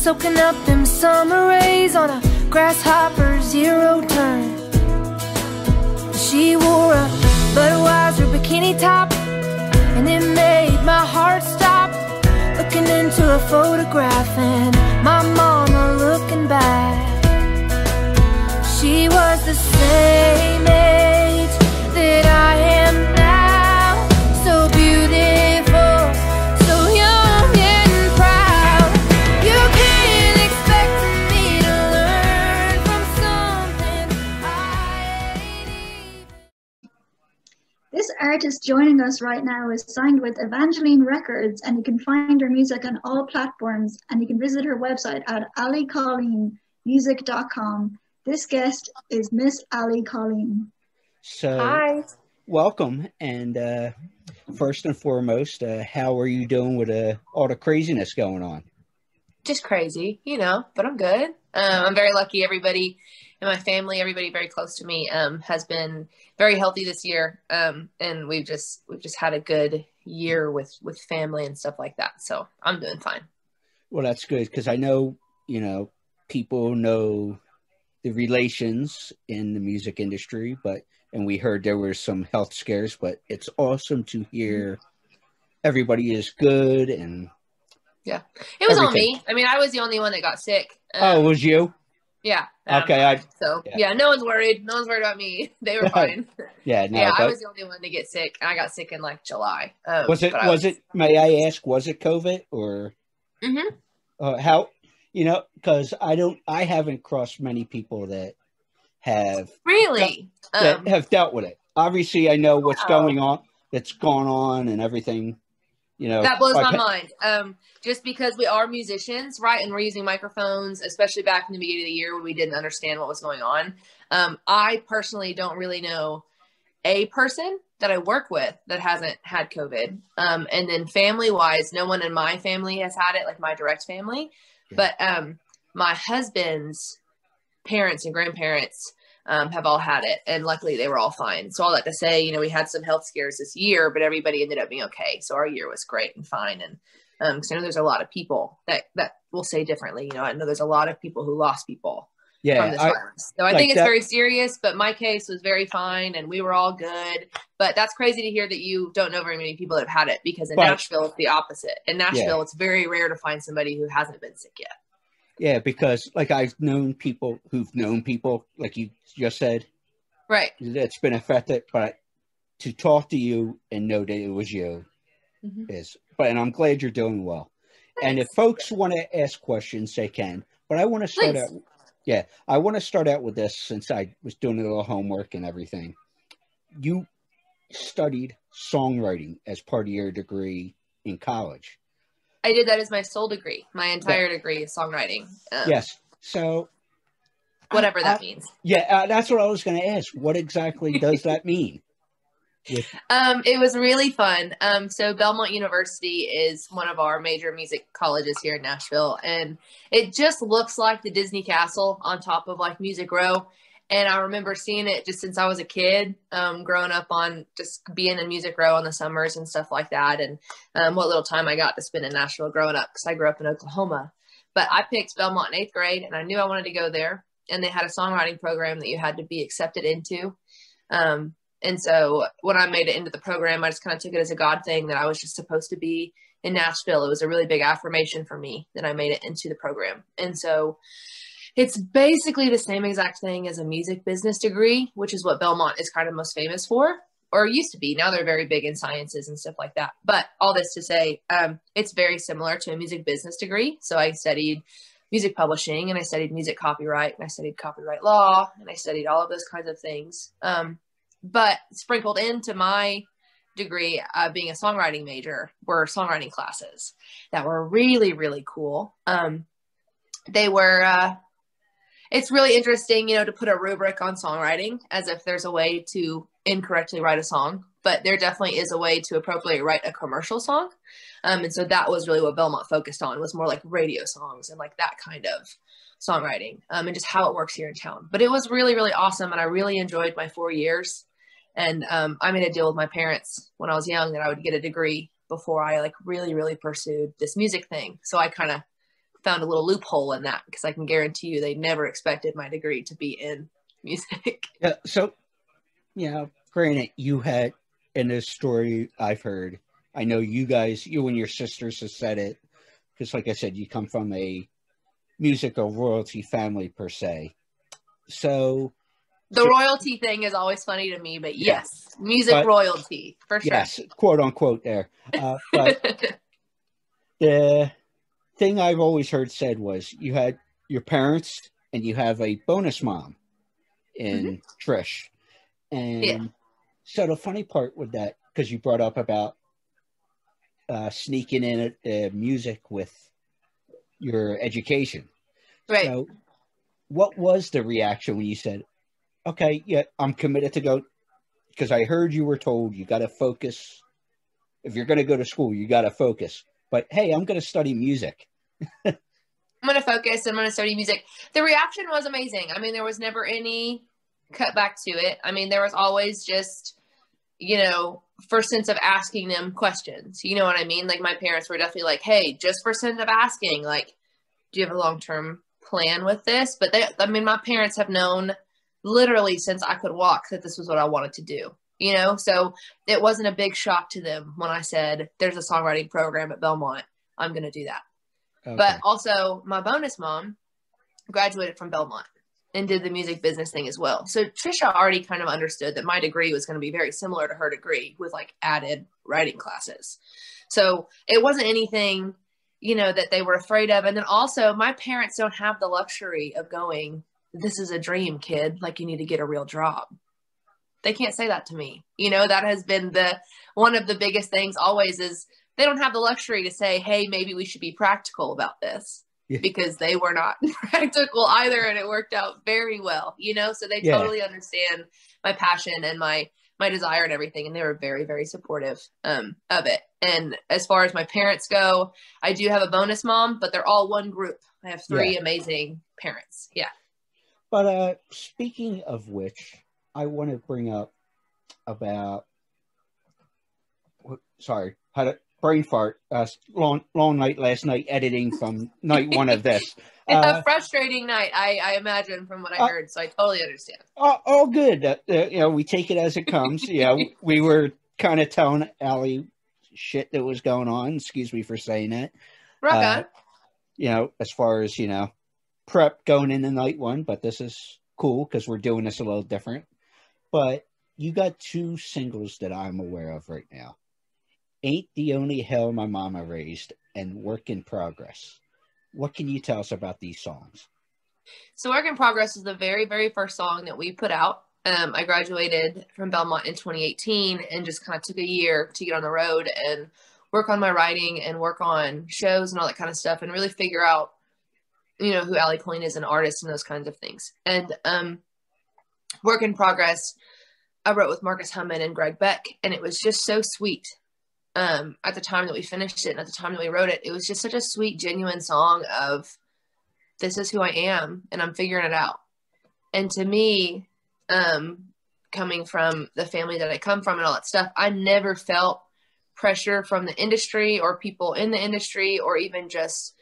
soaking up them summer rays on a grasshopper zero turn. She wore a Budweiser bikini top, and it made my heart stop. Looking into a photograph and my mama looking back. She was the same age that I am now, so beautiful, so young and proud. You can't expect me to learn from something I ain't even. This artist joining us right now is signed with Evangeline Records, and you can find her music on all platforms, and you can visit her website at alliecolleenmusic.com. This guest is Miss Allie Colleen. So, Hi. welcome. And first and foremost, how are you doing with all the craziness going on? Just crazy, but I'm good. I'm very lucky. Everybody in my family, everybody very close to me, has been very healthy this year. And we've just had a good year with family and stuff like that. So I'm doing fine. Well, that's good, because I know, people know the relations in the music industry, and we heard there were some health scares, but it's awesome to hear everybody is good. And yeah, it was everything. on me. I mean, I was the only one that got sick. Oh, it was you? Yeah. Okay. Yeah, no one's worried. No one's worried about me. They were fine. Yeah, no, yeah, I was the only one to get sick, and I got sick in like July. Was it, may I ask, was it COVID or how, because I haven't crossed many people that have really have dealt with it. Obviously, I know what's going on, that's gone on and everything, That blows my mind. Just because we are musicians, right, and we're using microphones, especially back in the beginning of the year when we didn't understand what was going on. I personally don't really know a person that I work with that hasn't had COVID. And then family-wise, no one in my family has had it, like my direct family. Yeah. But my husband's parents and grandparents have all had it, and luckily they were all fine. So all that to say, we had some health scares this year, but everybody ended up being okay. So our year was great and fine. And because I know there's a lot of people that will say differently. I know there's a lot of people who lost people from this virus. So I think it's very serious, but my case was very fine and we were all good. But that's crazy to hear that you don't know very many people that have had it, because in Nashville, it's the opposite. In Nashville, it's very rare to find somebody who hasn't been sick yet. Yeah, because I've known people who've known people, like you just said. Right. That's been affected, but to talk to you and know that it was you and I'm glad you're doing well. Thanks. And if folks want to ask questions, they can. But I want to start out. Yeah, I want to start out with this, since I was doing a little homework and everything. You studied songwriting as part of your degree in college. I did that as my sole degree. My entire degree is songwriting. Yes. So whatever that means. Yeah, that's what I was going to ask. What exactly does that mean? It was really fun. So Belmont University is one of our major music colleges here in Nashville, and it just looks like the Disney Castle on top of like Music Row. And I remember seeing it just since I was a kid, growing up on just being in Music Row on the summers and stuff like that. And what little time I got to spend in Nashville growing up, because I grew up in Oklahoma. But I picked Belmont in 8th grade, and I knew I wanted to go there. And they had a songwriting program that you had to be accepted into. And so when I made it into the program, I just kind of took it as a God thing that I was just supposed to be in Nashville. It was a really big affirmation for me that I made it into the program. And so it's basically the same exact thing as a music business degree, which is what Belmont is kind of most famous for, or used to be. Now they're very big in sciences and stuff like that. But all this to say, it's very similar to a music business degree. So I studied music publishing, and I studied music copyright, and I studied copyright law, and I studied all of those kinds of things. But sprinkled into my degree, being a songwriting major, were songwriting classes that were really, really cool. They were, it's really interesting, to put a rubric on songwriting as if there's a way to incorrectly write a song, but there definitely is a way to appropriately write a commercial song. And so that was really what Belmont focused on, was more like radio songs and like that kind of songwriting, and just how it works here in town. But it was really, really awesome. And I really enjoyed my 4 years. And I made a deal with my parents when I was young that I would get a degree before I like really, really pursued this music thing. So I kind of found a little loophole in that, because I can guarantee you they never expected my degree to be in music. Yeah. So, granted, you had, in this story I've heard, I know you and your sisters have said it, because like I said, you come from a musical royalty family per se. So the royalty thing is always funny to me, but yes, music royalty for sure. Yes, quote unquote there. But the thing I've always heard said was you had your parents and you have a bonus mom in Trish. And so the funny part with that, because you brought up about sneaking in music with your education. Right. So what was the reaction when you said, okay, yeah, I'm committed to go? Because I heard you were told you got to focus. If you're going to go to school, you got to focus. But hey, I'm going to study music. I'm going to focus. I'm going to study music. The reaction was amazing. I mean, there was never any cut back to it. I mean, there was always just, for sense of asking them questions. You know what I mean? Like, my parents were definitely like, hey, just for sense of asking, like, do you have a long-term plan with this? But my parents have known literally since I could walk that this was what I wanted to do. So it wasn't a big shock to them when I said, there's a songwriting program at Belmont, I'm going to do that. Okay. But also my bonus mom graduated from Belmont and did the music business thing as well. So Trisha already kind of understood that my degree was going to be very similar to her degree with like added writing classes. So it wasn't anything, that they were afraid of. And then also my parents don't have the luxury of going, this is a dream, kid. Like, you need to get a real job. They can't say that to me. That has been one of the biggest things always is they don't have the luxury to say, hey, maybe we should be practical about this, because they were not practical either. And it worked out very well, so they totally understand my passion and my desire and everything. And they were very, very supportive of it. And as far as my parents go, I do have a bonus mom, but they're all one group. I have 3 amazing parents. Yeah. But speaking of which, I want to bring up about, had a brain fart, long night last night editing from night 1 of this. A frustrating night, I imagine, from what I heard, so I totally understand. All good. We take it as it comes. We were kind of telling Allie shit that was going on. Excuse me for saying that. Rock on. As far as, prep going into night 1, but this is cool because we're doing this a little different. But you got 2 singles that I'm aware of right now. Ain't the Only Hell My Mama Raised and Work in Progress. What can you tell us about these songs? So Work in Progress is the very, very first song that we put out. I graduated from Belmont in 2018 and just kind of took a year to get on the road and work on my writing and work on shows and all that kind of stuff and really figure out, who Allie Colleen is, an artist and those kinds of things. And Work in Progress, I wrote with Marcus Hummin and Greg Beck, and it was just so sweet. At the time that we finished it and at the time that we wrote it, it was just such a sweet, genuine song of, this is who I am and I'm figuring it out. And to me, coming from the family that I come from and all that stuff, I never felt pressure from the industry or people in the industry or even just,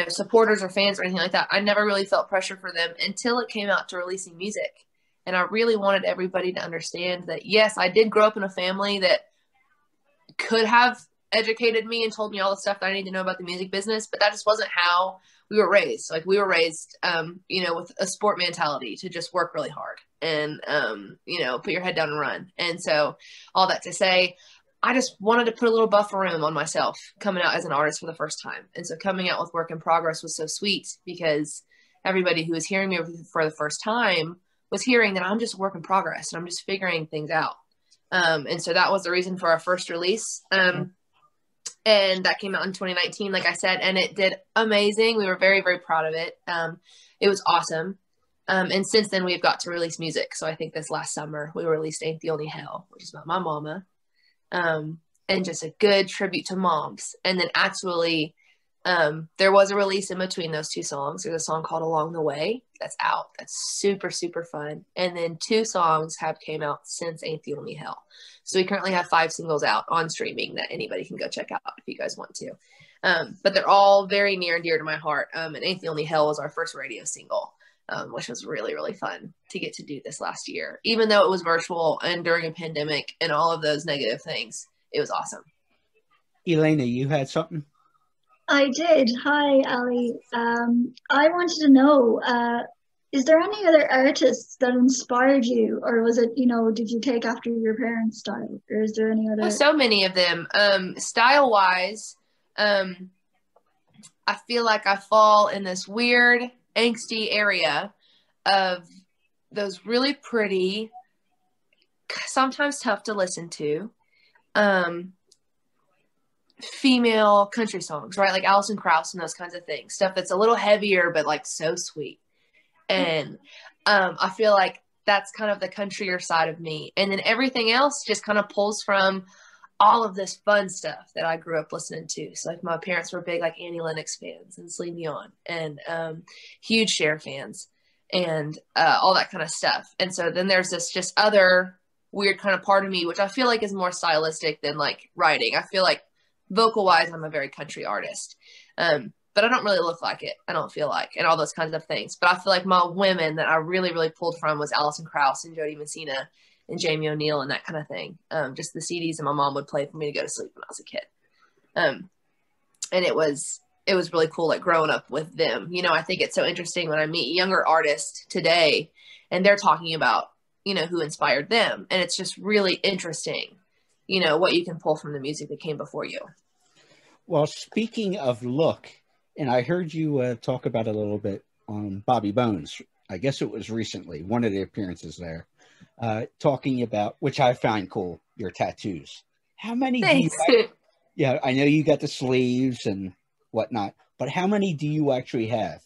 supporters or fans or anything like that. I never really felt pressure for them until it came out to releasing music. And I really wanted everybody to understand that, yes, I did grow up in a family that could have educated me and told me all the stuff that I need to know about the music business, but that just wasn't how we were raised. Like, we were raised, with a sport mentality to just work really hard and, put your head down and run. And so all that to say, I just wanted to put a little buffer room on myself coming out as an artist for the first time. And so coming out with Work in Progress was so sweet because everybody who was hearing me for the first time was hearing that I'm just a work in progress and I'm just figuring things out. And so that was the reason for our first release. And that came out in 2019, like I said, and it did amazing. We were very, very proud of it. It was awesome. And since then we've got to release music. So I think this last summer we released Ain't the Only Hell, which is about my mama. And just a good tribute to moms. And then actually, there was a release in between those 2 songs. There's a song called Along the Way that's out. That's super, super fun. And then 2 songs have came out since Ain't the Only Hell. So we currently have 5 singles out on streaming that anybody can go check out if you guys want to. But they're all very near and dear to my heart. And Ain't the Only Hell was our first radio single, which was really, really fun to get to do this last year. Even though it was virtual and during a pandemic and all of those negative things, it was awesome. Elena, you had something? I did. Hi, Allie. I wanted to know, is there any other artists that inspired you, or was it, did you take after your parents' style, or is there any other? Oh, so many of them. Style-wise, I feel like I fall in this weird, angsty area of those really pretty, sometimes tough to listen to, female country songs, right? Like Alison Krauss and those kinds of things. Stuff that's a little heavier, but like so sweet. And I feel like that's kind of the countryer side of me. And then everything else just kind of pulls from all of this fun stuff that I grew up listening to. So like my parents were big like Annie Lennox fans and Celine Dion and huge Cher fans and all that kind of stuff. And so then there's this just other weird kind of part of me, which I feel like is more stylistic than like writing. I feel like vocal wise, I'm a very country artist. But I don't really look like it. I don't feel like, and all those kinds of things. But I feel like my women that I really, really pulled from was Alison Krauss and Jody Messina and Jamie O'Neill and that kind of thing. Just the CDs that my mom would play for me to go to sleep when I was a kid. And it was really cool, like growing up with them. I think it's so interesting when I meet younger artists today and they're talking about, who inspired them. And it's just really interesting, what you can pull from the music that came before you. Well, speaking of look, and I heard you talk about it a little bit on Bobby Bones. I guess it was recently, one of the appearances there, talking about, which I find cool, your tattoos. How many Thanks. do you Yeah, I know you got the sleeves and whatnot, but how many do you actually have?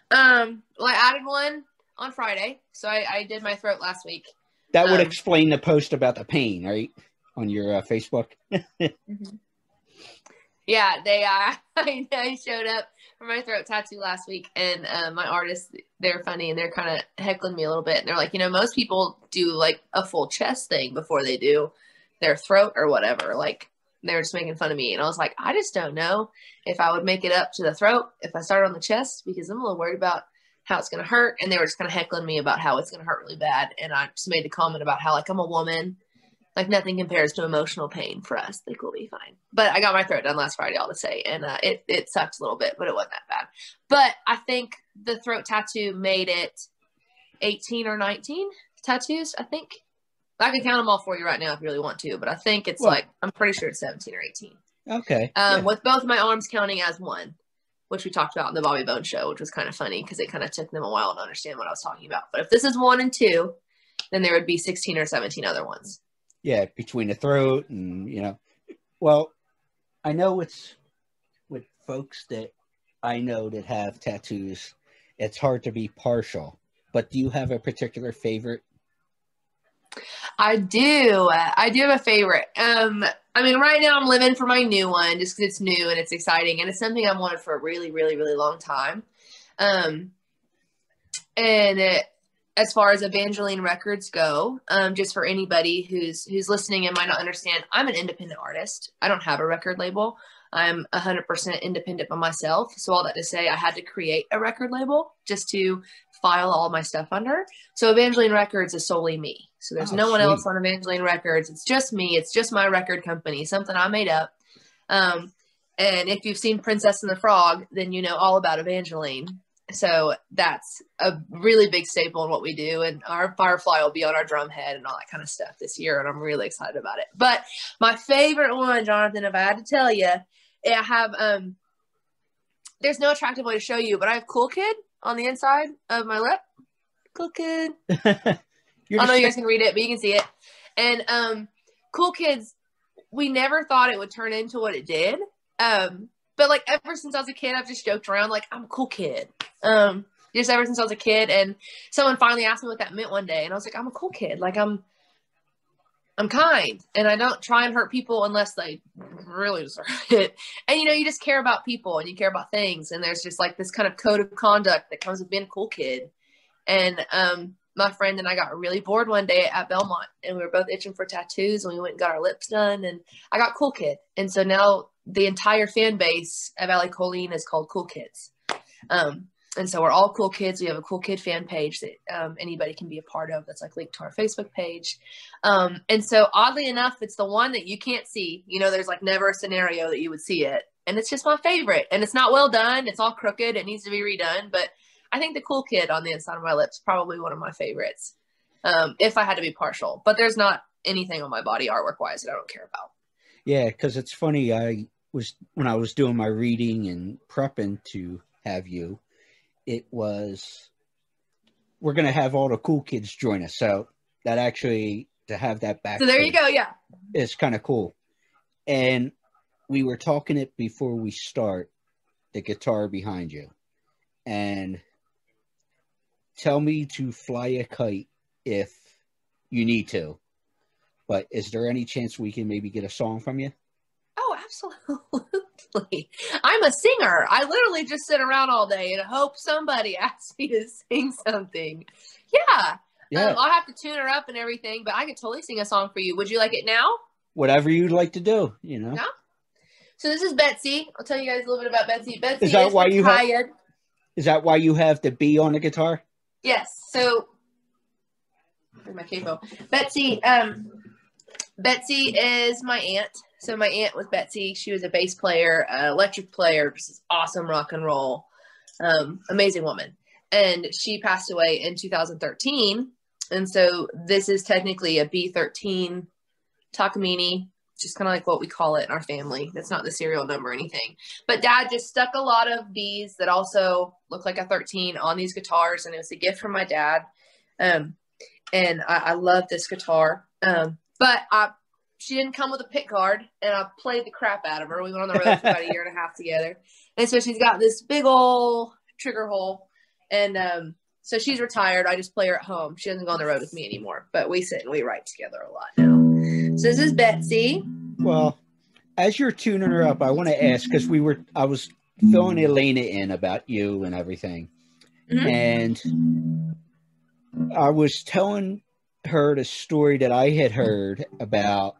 Well, I added one on Friday, so I did my throat last week. That would explain the post about the pain, right? On your Facebook. Mm-hmm. Yeah, I showed up for my throat tattoo last week, and my artists, they're funny, and they're kind of heckling me a little bit. And they're like, most people do like a full chest thing before they do their throat or whatever. Like, they were just making fun of me. And I was like, I just don't know if I would make it up to the throat if I started on the chest, because I'm a little worried about how it's going to hurt. And they were just kind of heckling me about how it's going to hurt really bad. And I just made a comment about how, like, I'm a woman. Like, nothing compares to emotional pain for us. Like, we'll be fine. But I got my throat done last Friday, all to say. And it sucked a little bit, but it wasn't that bad. But I think the throat tattoo made it 18 or 19 tattoos, I think. I can count them all for you right now if you really want to. But I think it's I'm pretty sure it's 17 or 18. Okay. With both my arms counting as one, which we talked about in the Bobby Bones show, which was kind of funny because it kind of took them a while to understand what I was talking about. But if this is 1 and 2, then there would be 16 or 17 other ones. Yeah, between the throat and, well, I know it's with folks that I know that have tattoos, it's hard to be partial. But do you have a particular favorite? I do. I do have a favorite. Right now I'm living for my new one just because it's new and it's exciting. And it's something I've wanted for a really, really, really long time. As far as Evangeline Records go, just for anybody who's listening and might not understand, I'm an independent artist. I don't have a record label. I'm 100% independent by myself. So all that to say, I had to create a record label just to file all my stuff under. So Evangeline Records is solely me. So there's no one else on Evangeline Records. It's just me. It's just my record company, something I made up. And if you've seen Princess and the Frog, then you know all about Evangeline. So that's a really big staple in what we do. And our Firefly will be on our drum head and all that kind of stuff this year. And I'm really excited about it. But my favorite one, Jonathan, if I had to tell you, I have, there's no attractive way to show you, but I have Cool Kid on the inside of my lip. Cool Kid. I don't know you guys can read it, but you can see it. And Cool Kids, we never thought it would turn into what it did. But like ever since I was a kid, I've just joked around like I'm a cool kid. Just ever since I was a kid, and someone finally asked me what that meant one day, and I was like, I'm a cool kid. Like I'm kind, and I don't try and hurt people unless they really deserve it. And you just care about people and you care about things, and there's just like this kind of code of conduct that comes with being a cool kid. And my friend and I got really bored one day at Belmont, and we were both itching for tattoos, and we went and got our lips done, and I got Cool Kid. And so now the entire fan base of Allie Colleen is called Cool Kids. And so we're all cool kids. We have a cool kid fan page that anybody can be a part of. That's like linked to our Facebook page. And so oddly enough, it's the one that you can't see. You know, there's like never a scenario that you would see it. And it's just my favorite. And it's not well done. It's all crooked. It needs to be redone. But I think the cool kid on the inside of my lips is probably one of my favorites. If I had to be partial. But there's not anything on my body artwork-wise that I don't care about. Yeah, because it's funny. When I was doing my reading and prepping to have you, it was, we're going to have all the cool kids join us. So that actually, to have that back. So there you go. Yeah. It's kind of cool. And we were talking it before we start, the guitar behind you. And tell me to fly a kite if you need to. But is there any chance we can maybe get a song from you? Oh, absolutely. I'm a singer. I literally just sit around all day and hope somebody asks me to sing something. Yeah. I'll have to tune her up and everything, but I could totally sing a song for you. Would you like it now? Whatever you'd like to do, you know. Yeah. So this is Betsy. I'll tell you guys a little bit about Betsy. Betsy is that why you have the B on the guitar? Yes. So where's my capo? Betsy is my aunt. So my aunt was Betsy. She was a bass player, electric player, just awesome rock and roll, amazing woman. And she passed away in 2013. And so this is technically a B13 Takamine, just kind of like what we call it in our family. That's not the serial number or anything. But Dad just stuck a lot of Bs that also look like a 13 on these guitars. And it was a gift from my dad. And I love this guitar. But she didn't come with a pick guard, and I played the crap out of her. We went on the road for about a year and a half together. And so she's got this big old trigger hole. And so she's retired. I just play her at home. She doesn't go on the road with me anymore. But we sit and we write together a lot now. So this is Betsy. Well, as you're tuning her up, I want to ask, because I was filling Elena in about you and everything. Mm-hmm. And I was telling her the story that I had heard about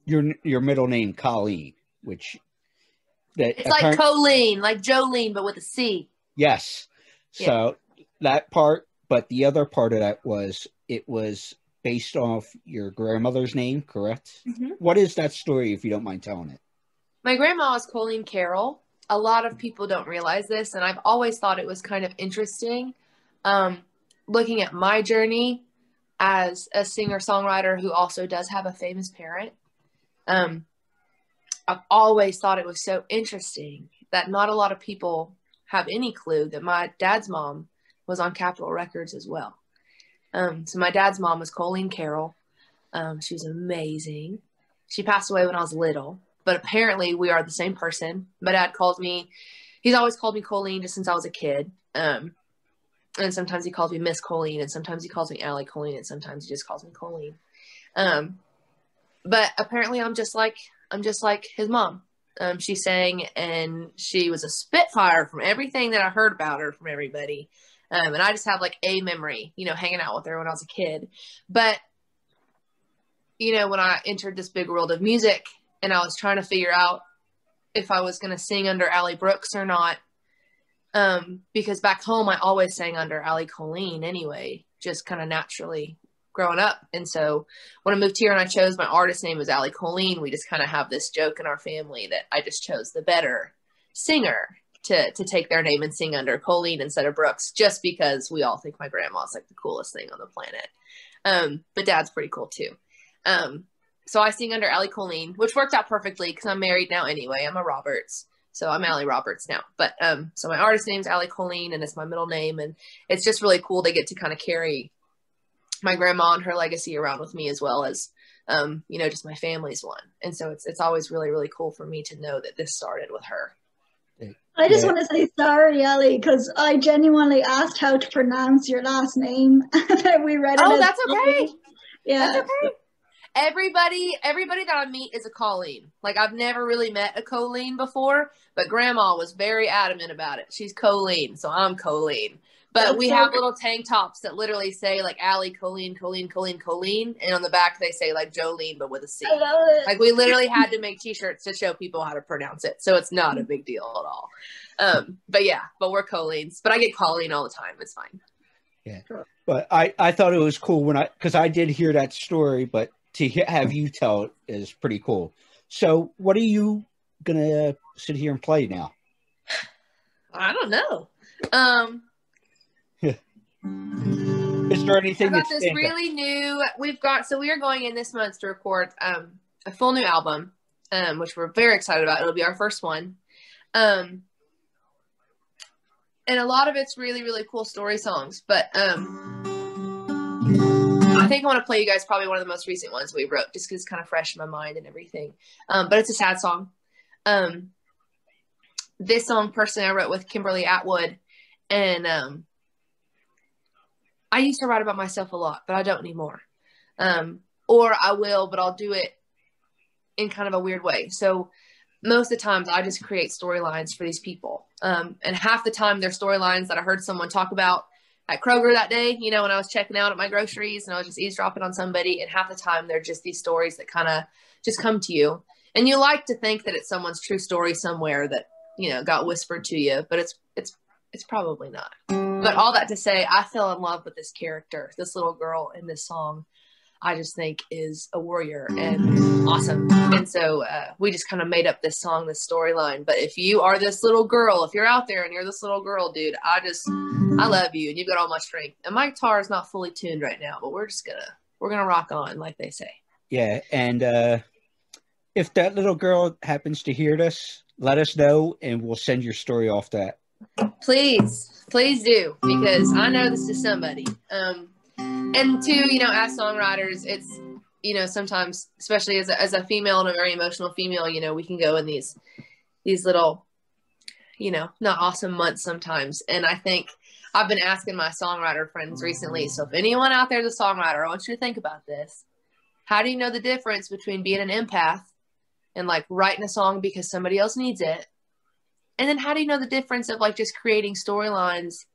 your middle name, Colleen, which it's like Colleen, like Jolene, but with a C. Yes. So that part, but the other part of that was it was based off your grandmother's name, correct? Mm-hmm. What is that story, if you don't mind telling it? My grandma was Colleen Carroll. A lot of people don't realize this, and I've always thought it was kind of interesting. Looking at my journey as a singer-songwriter who also does have a famous parent, I've always thought it was so interesting that not a lot of people have any clue that my dad's mom was on Capitol Records as well. So my dad's mom was Colleen Carroll. She was amazing. She passed away when I was little, but apparently we are the same person. My dad he's always called me Colleen just since I was a kid. And sometimes he calls me Miss Colleen, and sometimes he calls me Allie Colleen, and sometimes he just calls me Colleen. But apparently I'm just like his mom. She sang, and she was a spitfire from everything that I heard about her from everybody. And I just have like a memory, hanging out with her when I was a kid. But, when I entered this big world of music and I was trying to figure out if I was going to sing under Allie Brooks or not, because back home I always sang under Allie Colleen anyway, just kind of naturally growing up. And so when I moved here and I chose my artist name was Allie Colleen, we just kind of have this joke in our family that I just chose the better singer to take their name and sing under, Colleen instead of Brooks, just because we all think my grandma's like the coolest thing on the planet. But Dad's pretty cool too. So I sing under Allie Colleen, which worked out perfectly because I'm married now anyway. I'm a Roberts. So I'm Allie Roberts now. But so my artist name's Allie Colleen, and it's my middle name. And it's just really cool to get to kind of carry my grandma and her legacy around with me, as well as, just my family's one. And so it's always really, really cool for me to know that this started with her. I just want to say sorry, Allie, because I genuinely asked how to pronounce your last name. We read it. Oh, that's okay. Yeah. That's okay. Everybody that I meet is a Colleen. Like, I've never really met a Colleen before, but Grandma was very adamant about it. She's Colleen, so I'm Colleen. But we have little tank tops that literally say like Allie Colleen, Colleen, Colleen, Colleen, and on the back they say like Jolene, but with a C. I love it. Like we literally had to make T-shirts to show people how to pronounce it, so it's not a big deal at all. But we're Colleens. But I get Colleen all the time. It's fine. Yeah, but I thought it was cool because I did hear that story, but to have you tell it is pretty cool. So what are you gonna sit here and play now? I don't know. Is there anything that's this really new? We are going in this month to record a full new album, which we're very excited about. It'll be our first one, and a lot of it's really, really cool story songs. But I think I want to play you guys probably one of the most recent ones we wrote, just because it's kind of fresh in my mind and everything. But it's a sad song. This song personally I wrote with Kimberly Atwood, and I used to write about myself a lot, but I don't anymore. Or I will, but I'll do it in kind of a weird way. So most of the times I just create storylines for these people. And half the time they're storylines that I heard someone talk about at Kroger that day, when I was checking out at my groceries and I was just eavesdropping on somebody. And half the time they're just these stories that kind of just come to you. And you like to think that it's someone's true story somewhere that, got whispered to you, but it's probably not. But all that to say, I fell in love with this character, this little girl in this song. I just think is a warrior and awesome. And so we just kind of made up this song, this storyline. But if you are this little girl, if you're out there and you're this little girl, dude, I love you and you've got all my strength. And my guitar is not fully tuned right now, but we're gonna rock on, like they say. Yeah. And if that little girl happens to hear this, let us know and we'll send your story off that. Please do, because I know this is somebody. And two, as songwriters, it's, sometimes, especially as a female and a very emotional female, we can go in these little, not awesome months sometimes. And I think I've been asking my songwriter friends recently. So if anyone out there is a songwriter, I want you to think about this. How do you know the difference between being an empath and like writing a song because somebody else needs it? And then how do you know the difference of like just creating storylines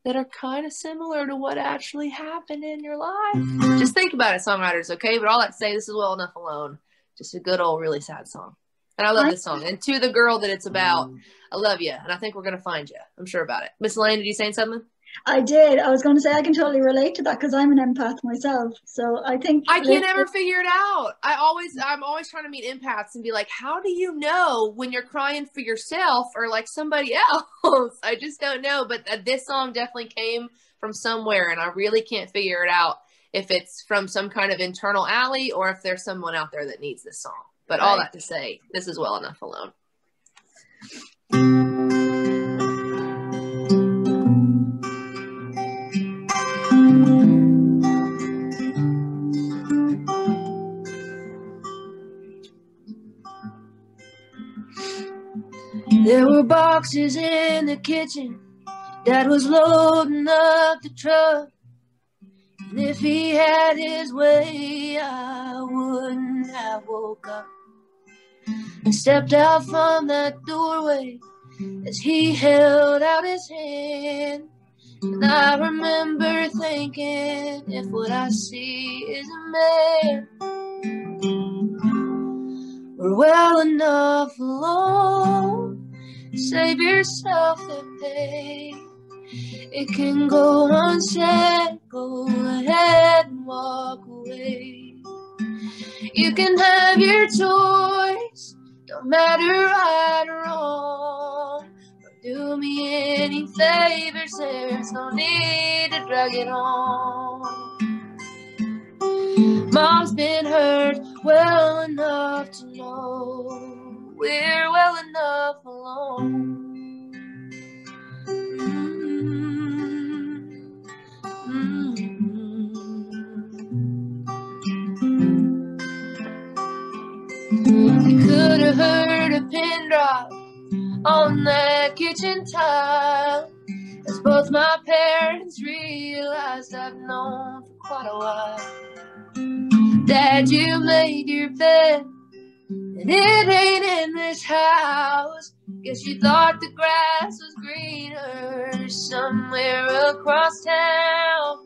that are kind of similar to what actually happened in your life? Just think about it, songwriters, okay? But all that to say, this is Well Enough Alone. Just a good old, really sad song. And I love this song. And to the girl that it's about, I love you. And I think we're going to find you. I'm sure about it. Miss Elaine, did you say something? I did. I was going to say I can totally relate to that because I'm an empath myself. So I think I can't ever figure it out. I'm always trying to meet empaths and be like, how do you know when you're crying for yourself or like somebody else? I just don't know. But this song definitely came from somewhere, and I really can't figure it out if it's from some kind of internal Allie or if there's someone out there that needs this song. But all that to say, this is Well Enough Alone. There were boxes in the kitchen. Dad was loading up the truck. And if he had his way, I wouldn't have woke up and stepped out from that doorway as he held out his hand. And I remember thinking, if what I see is a man, we're well enough alone. Save yourself the pain. It can go unsaid. Go ahead and walk away. You can have your choice. Don't matter right or wrong. Don't do me any favors. There's no need to drag it on. Mom's been hurt well enough to know we're well enough alone. You could have heard a pin drop on that kitchen tile as both my parents realized I've known for quite a while. Dad, you made your bed, and it ain't in this house. Guess you thought the grass was greener somewhere across town.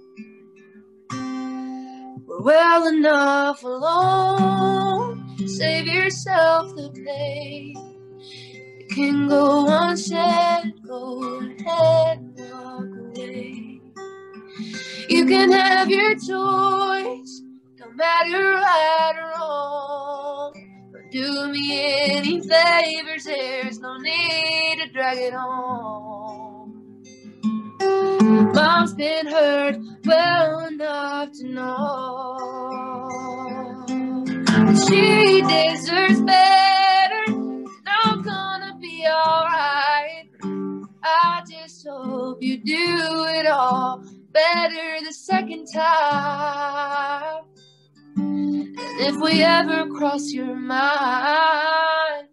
We're well enough alone. Save yourself the pain. You can go unsaid, go ahead and walk away. You can have your choice, no matter right or wrong. Don't do me any favors, there's no need to drag it on. Mom's been hurt well enough to know she deserves better. I'm gonna be alright. I just hope you do it all better the second time. And if we ever cross your mind,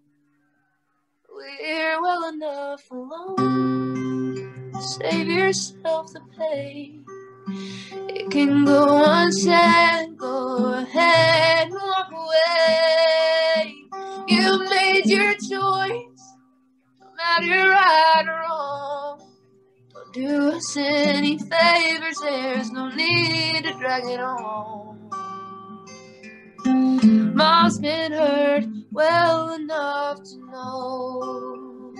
we're well enough alone. Save yourself the pain. It can go unsaid, go ahead and walk away. You made your choice, no matter right or wrong. Don't do us any favors, there's no need to drag it on. Mom's been hurt well enough to know.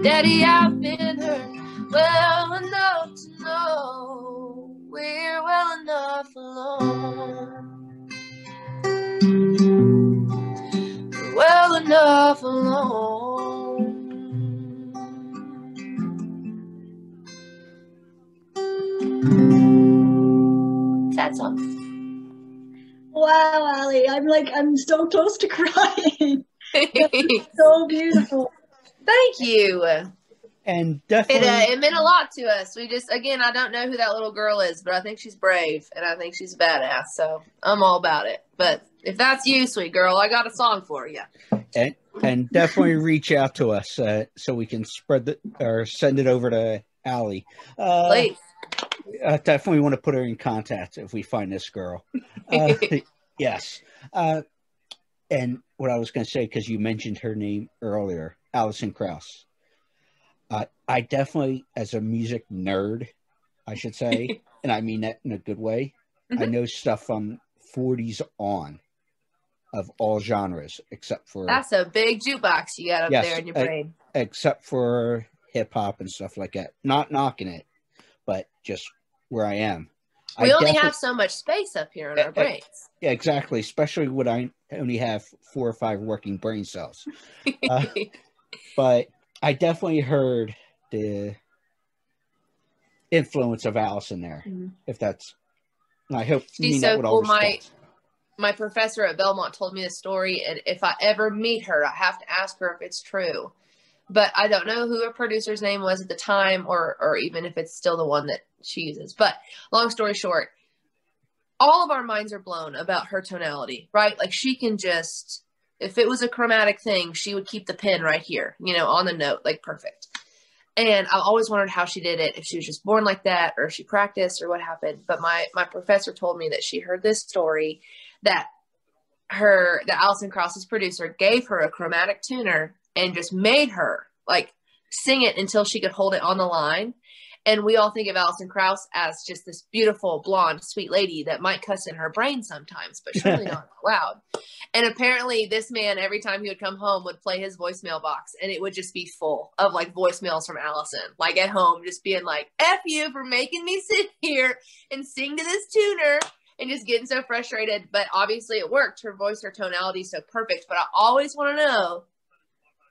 Daddy, I've been hurt well enough to know we're well enough alone. We're well enough alone. That song. Wow, Allie, I'm so close to crying. So beautiful. Thank you. And definitely, It meant a lot to us. We just, again, I don't know who that little girl is, but I think she's brave and I think she's badass. So I'm all about it. But if that's you, sweet girl, I got a song for you. and definitely reach out to us so we can send it over to Allie. Please. I definitely want to put her in contact if we find this girl. Yes. And what I was going to say, because you mentioned her name earlier, Alison Krauss. I definitely, as a music nerd, I should say, and I mean that in a good way, I know stuff from 40s on of all genres, except for... That's a big jukebox you got up there in your brain. Except for hip-hop and stuff like that. Not knocking it, but just where I am. We only have so much space up here in our brains. Yeah, exactly. Especially when I only have 4 or 5 working brain cells. But I definitely heard the influence of Alison there. Mm-hmm. If that's, I hope you mean that with all respect. My professor at Belmont told me this story, and if I ever meet her, I have to ask her if it's true. But I don't know who her producer's name was at the time, or even if it's still the one that she uses. But long story short, all of our minds are blown about her tonality, right? Like she can just, if it was a chromatic thing, she would keep the pen right here, on the note, like perfect. And I always wondered how she did it, if she was just born like that, or if she practiced, or what happened. But my professor told me that she heard this story that Alison Krauss's producer gave her a chromatic tuner and just made her like sing it until she could hold it on the line. And we all think of Alison Krauss as just this beautiful, blonde, sweet lady that might cuss in her brain sometimes, but surely not loud. And apparently this man, every time he would come home, would play his voicemail box, and it would just be full of like voicemails from Alison, like at home, just being like, F you for making me sit here and sing to this tuner, and just getting so frustrated. But obviously it worked. Her voice, her tonality is so perfect. But I always want to know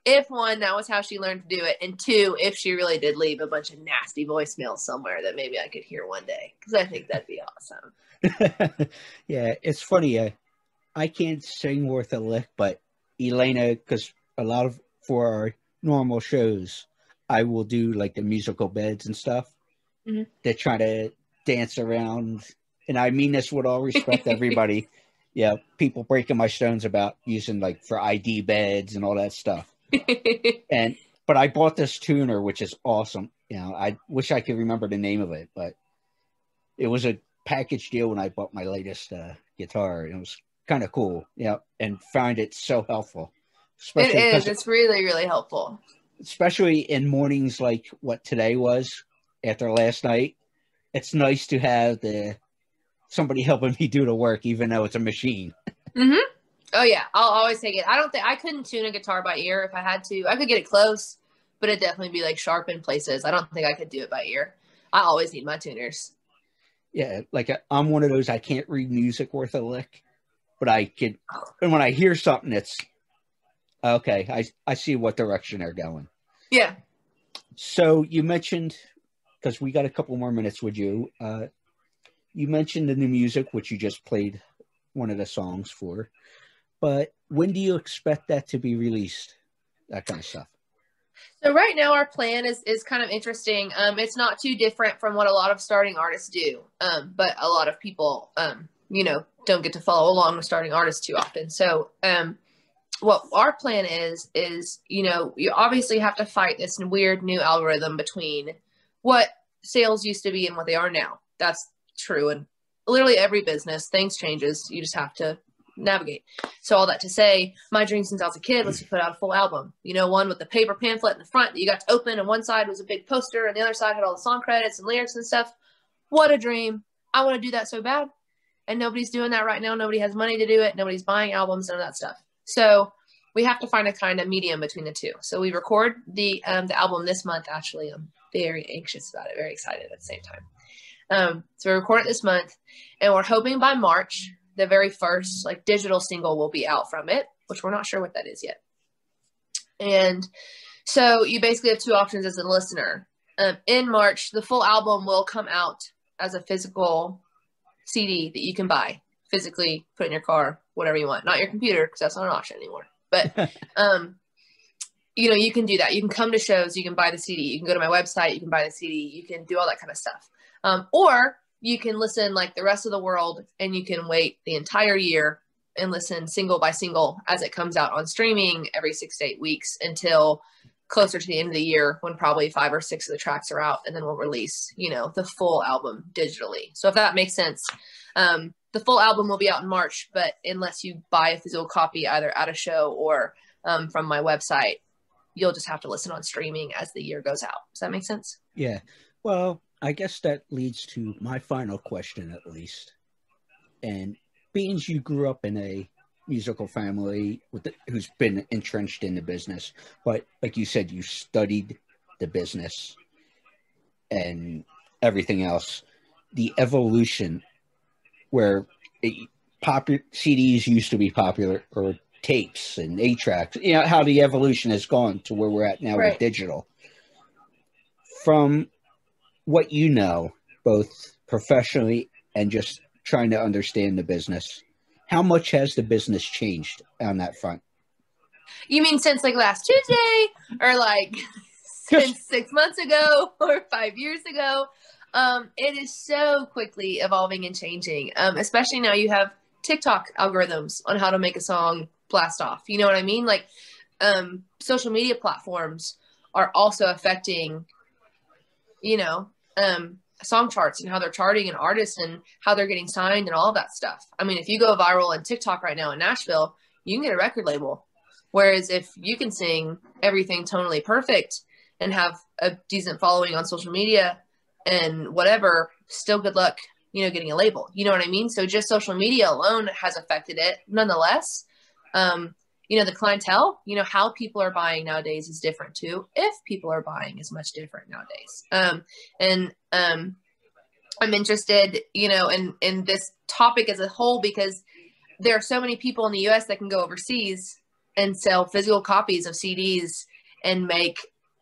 if, one, that was how she learned to do it, and two, if she really did leave a bunch of nasty voicemails somewhere that maybe I could hear one day, because I think that'd be awesome. Yeah, it's funny. I can't sing worth a lick, but Elena, because for our normal shows, I will do like the musical beds and stuff. Mm-hmm. They try to dance around, and I mean this with all respect to everybody. Yeah, people breaking my stones about using like for ID beds and all that stuff. But I bought this tuner, which is awesome. I wish I could remember the name of it, but it was a package deal when I bought my latest guitar. It was kind of cool, and found it so helpful. Especially It is. It's really, really helpful. Especially in mornings like what today was after last night. It's nice to have somebody helping me do the work, even though it's a machine. Mm-hmm. Oh yeah, I'll always take it. I couldn't tune a guitar by ear if I had to. I could get it close, but it'd definitely be like sharp in places. I don't think I could do it by ear. I always need my tuners. Yeah, like I'm one of those, I can't read music worth a lick, but I can, and when I hear something, it's okay. I see what direction they're going. Yeah. So you mentioned, because we got a couple more minutes with you, you mentioned the new music, which you just played one of the songs for, but when do you expect that to be released? That kind of stuff. So right now our plan is kind of interesting. It's not too different from what a lot of starting artists do. But a lot of people, don't get to follow along with starting artists too often. So, what our plan is, you obviously have to fight this weird new algorithm between what sales used to be and what they are now. That's true. And literally every business, things changes. You just have to navigate. So all that to say, my dream since I was a kid was to put out a full album. One with the paper pamphlet in the front that you got to open, and one side was a big poster, and the other side had all the song credits and lyrics and stuff. What a dream. I want to do that so bad. And nobody's doing that right now. Nobody has money to do it. Nobody's buying albums, none of that stuff. So we have to find a kind of medium between the two. So we record the album this month. Actually, I'm very anxious about it, very excited at the same time. So we record it this month, and we're hoping by March, the very first digital single will be out from it, which we're not sure what that is yet. And so you basically have two options as a listener. In March, the full album will come out as a physical CD that you can buy physically, put in your car, whatever you want, not your computer, because that's not an option anymore. But, you can do that. You can come to shows, you can buy the CD, you can go to my website, you can buy the CD, you can do all that kind of stuff. Or you can listen like the rest of the world, and you can wait the entire year and listen single by single as it comes out on streaming every 6 to 8 weeks until closer to the end of the year, when probably 5 or 6 of the tracks are out, and then we'll release, the full album digitally. So if that makes sense, the full album will be out in March, but unless you buy a physical copy either at a show or from my website, you'll just have to listen on streaming as the year goes out. Does that make sense? Yeah. Well, I guess that leads to my final question, at least. And being you grew up in a musical family who's been entrenched in the business, but like you said, you studied the business and everything else, the evolution where CDs used to be popular, or tapes and 8-tracks, how the evolution has gone to where we're at now with digital. From what you know, both professionally and just trying to understand the business, how much has the business changed on that front? You mean since last Tuesday, or since 6 months ago, or 5 years ago? It is so quickly evolving and changing. Especially now you have TikTok algorithms on how to make a song blast off. You know what I mean? Social media platforms are also affecting, song charts and how they're charting and artists and how they're getting signed and all of that stuff. I mean, if you go viral on TikTok right now in Nashville, you can get a record label. Whereas if you can sing everything tonally perfect and have a decent following on social media and whatever, still good luck, getting a label. You know what I mean? So just social media alone has affected it. Nonetheless, the clientele, how people are buying nowadays is different too. If people are buying is much different nowadays. I'm interested, in this topic as a whole, because there are so many people in the US that can go overseas and sell physical copies of CDs and make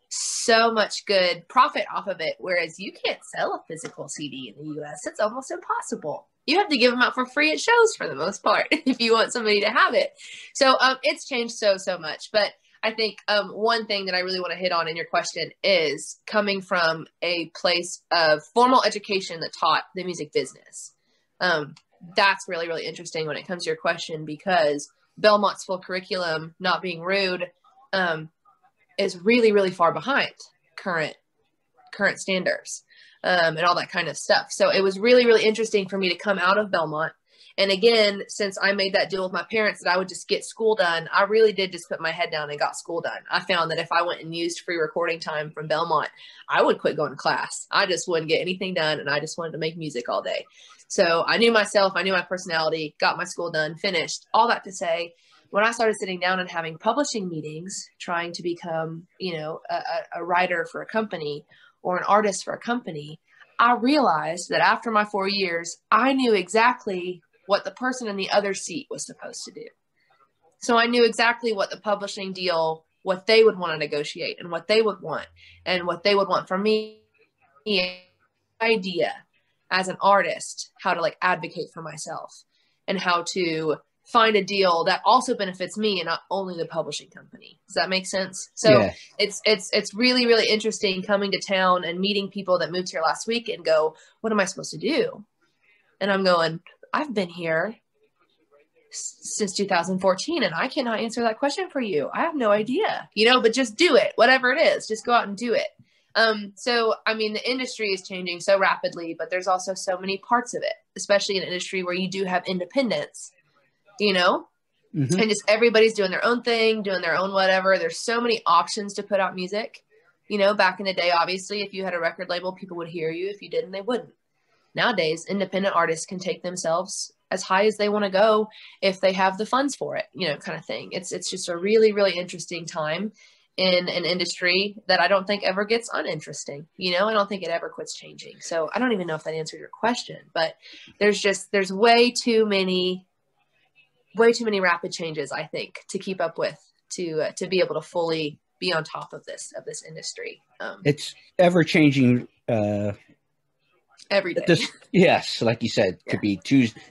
so much good profit off of it. Whereas you can't sell a physical CD in the US. It's almost impossible. You have to give them out for free at shows for the most part if you want somebody to have it. So it's changed so much. But I think one thing that I really want to hit on in your question is coming from a place of formal education that taught the music business. That's really, really interesting when it comes to your question, because Belmont's full curriculum, not being rude, is really, really far behind current standards. And all that kind of stuff. So it was really, really interesting for me to come out of Belmont And again, since I made that deal with my parents that I would just get school done, I really did just put my head down and got school done. I found that if I went and used free recording time from Belmont, I would quit going to class. I just wouldn't get anything done, and I just wanted to make music all day. So I knew myself, I knew my personality, got my school done, finished. All that to say, when I started sitting down and having publishing meetings, trying to become, you know, a writer for a company or an artist for a company, I realized that after my 4 years, I knew exactly what the person in the other seat was supposed to do. So I knew exactly what the publishing deal, what they would want to negotiate and what they would want from me, idea as an artist, how to like advocate for myself and how to find a deal that also benefits me and not only the publishing company. Does that make sense? So yeah. It's really, really interesting coming to town and meeting people that moved here last week and go, what am I supposed to do? And I'm going, I've been here since 2014 and I cannot answer that question for you. I have no idea, you know, but just do it, whatever it is, just go out and do it. So, I mean, the industry is changing so rapidly, but there's also so many parts of it, especially in an industry where you do have independence, you know, and just everybody's doing their own thing, doing their own whatever. There's so many options to put out music. You know, back in the day, obviously, if you had a record label, people would hear you. If you didn't, they wouldn't. Nowadays, independent artists can take themselves as high as they want to go if they have the funds for it, you know, kind of thing. It's just a really, really interesting time in an industry that I don't think ever gets uninteresting. You know, I don't think it ever quits changing. So I don't even know if that answered your question, but there's way too many rapid changes, I think, to keep up with, to be able to fully be on top of this industry. It's ever changing, every day. Yes, like you said, could be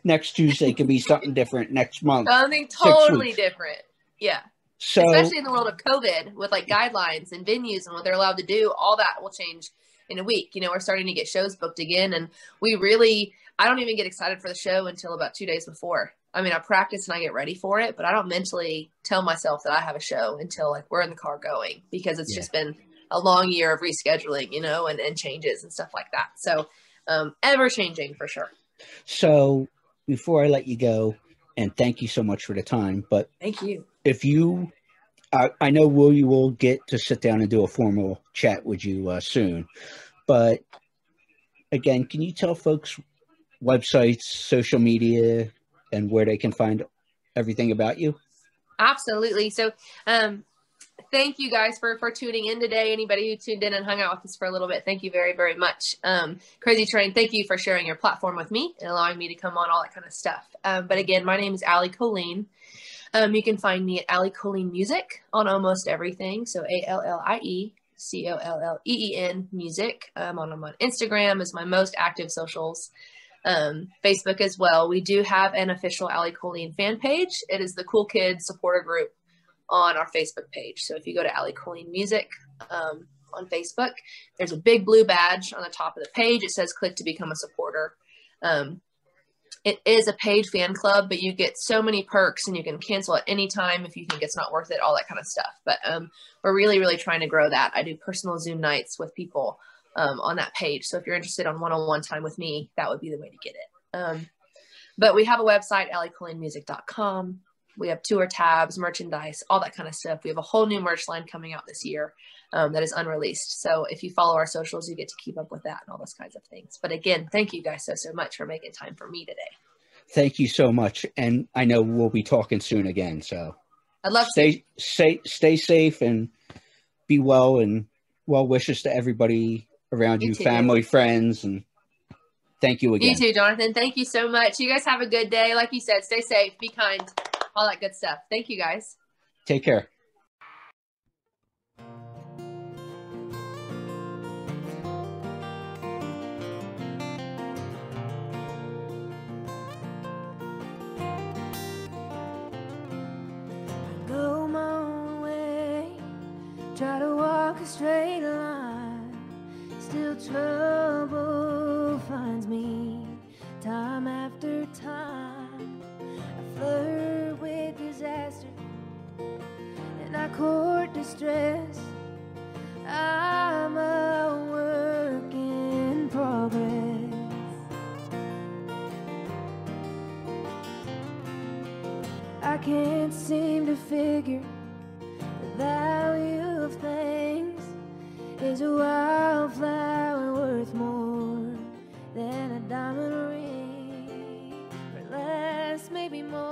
next Tuesday could be something different. Next month, something totally different. Yeah. So, especially in the world of COVID, with like guidelines and venues and what they're allowed to do, all that will change in a week. You know, we're starting to get shows booked again, and I don't even get excited for the show until about 2 days before. I mean, I practice and I get ready for it, but I don't mentally tell myself that I have a show until like we're in the car going, because it's just been a long year of rescheduling, you know, and changes and stuff like that. So ever changing for sure. So before I let you go, and thank you so much for the time, but thank you. If you, I know we will get to sit down and do a formal chat with you soon, but again, can you tell folks websites, social media, and where they can find everything about you? Absolutely. So, thank you guys for tuning in today. Anybody who tuned in and hung out with us for a little bit, thank you very, very much. Crazy Train, thank you for sharing your platform with me and allowing me to come on, all that kind of stuff. But again, my name is Allie Colleen. You can find me at Allie Colleen Music on almost everything. So ALLIECOLLEEN Music. I'm on Instagram is my most active socials. Facebook as well. We do have an official Allie Colleen fan page. It is the Cool Kids supporter group on our Facebook page. So if you go to Allie Colleen Music on Facebook, there's a big blue badge on the top of the page. It says click to become a supporter. It is a paid fan club, but you get so many perks and you can cancel at any time if you think it's not worth it, all that kind of stuff. But we're really, really trying to grow that. I do personal Zoom nights with people on that page. So if you're interested on one-on-one time with me, that would be the way to get it. But we have a website, alliecolleenmusic.com. We have tour tabs, merchandise, all that kind of stuff. We have a whole new merch line coming out this year that is unreleased. So if you follow our socials, you get to keep up with that and all those kinds of things. But again, thank you guys so much for making time for me today. Thank you so much. And I know we'll be talking soon again. So I'd love to stay safe and be well, and well wishes to everybody around you, family, friends, and thank you again. You too, Jonathan. Thank you so much. You guys have a good day. Like you said, stay safe, be kind, all that good stuff. Thank you guys. Take care. Go my own way, try to walk a straight line, still trouble finds me time after time. I flirt with disaster and I court distress. I'm a work in progress. I can't seem to figure the value of things. Is a wildflower worth more than a diamond ring? Or less, maybe more.